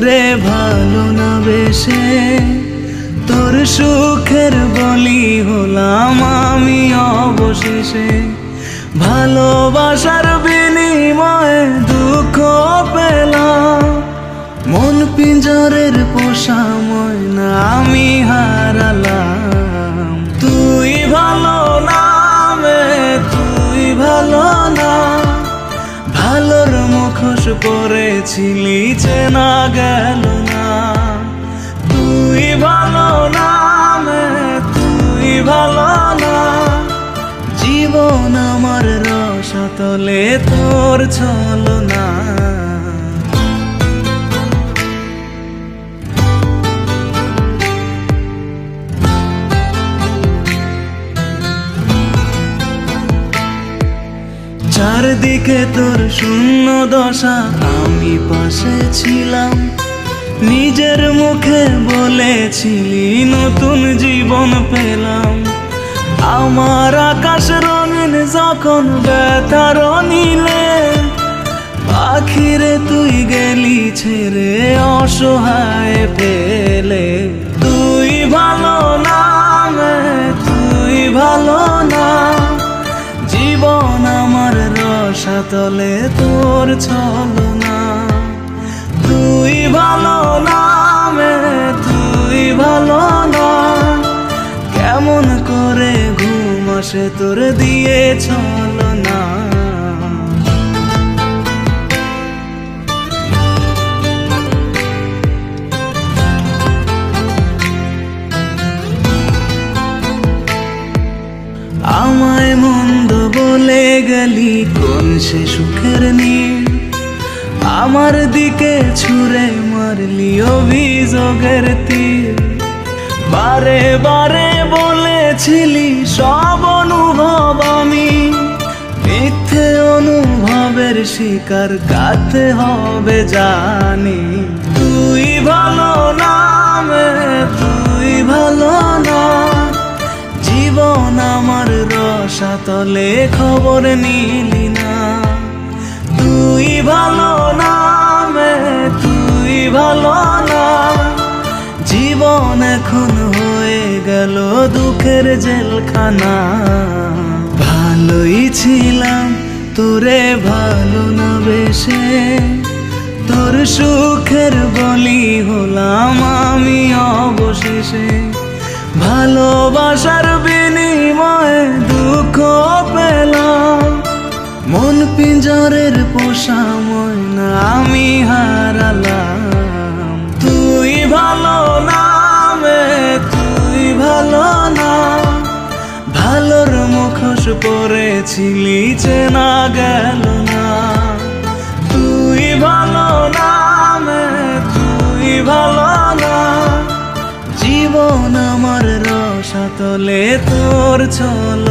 তোরে ভালো না বেশে তোর সুখের বলি হলাম আমি অবশেষে। ভালোবাসার বিনিময়ে দুঃখ পেলাম, মন পিঞ্জরের পোষা ময়না আমি হারালাম। তুই ভালো না তুই ভালো না, ভালোর মুখোশ পরেছিলি চেনা গেল না। তুই ভালো না তুই ভালো না, জীবন আমার রসাতলে তোর ছলনা। চারদিকে তোর শূন্য দশা, আমি পাশে ছিলাম, নিজের মুখে বলেছিলি নতুন জীবন পেলাম। আমার আকাশ রঙিন যখন ব্যথার নীলে, পাখিরে তুই গেলি ছেড়ে অসহায় ফেলে। তুই ভালো না তুই ভালো না, জীবন আমার রসাতলে তোর ছলনা। তুই ভালো না তুই ভালো না, কেমন করে ঘুম আসে তোর দিয়ে ছলনা। আমায় মন্দ বলে গেলি কোন সে সুখের নীল, আমার দিকে ছুঁড়ে মারলি অভিযোগের তীর। বারে বারে বলেছিলি সব অনুভব আমি, মিথ্যে অনুভবের শিকার কাটতে হবে জানি। তুই ভালো না তুই ভালো না, জীবন আমার রসাতলে খবর নিলি না। তুই ভালো না তুই ভালো না, জীবন এখন হয়ে গেল দুঃখের জেলখানা। ভালোই ছিলাম তোরে ভালো না বেশে, তোর সুখের বলি হলাম আমি অবশেষে। ভালোবাসার বিনিময়ে দুঃখ পেলাম, মন পিঞ্জরের পোষা ময়না আমি হারালাম। তুই ভালো না তুই ভালো না, ভালোর মুখোশ পরেছিলি চেনা গেল না। তুই ভালো না তুই ভালো না, জীবন আমার রসাতলে তোর ছল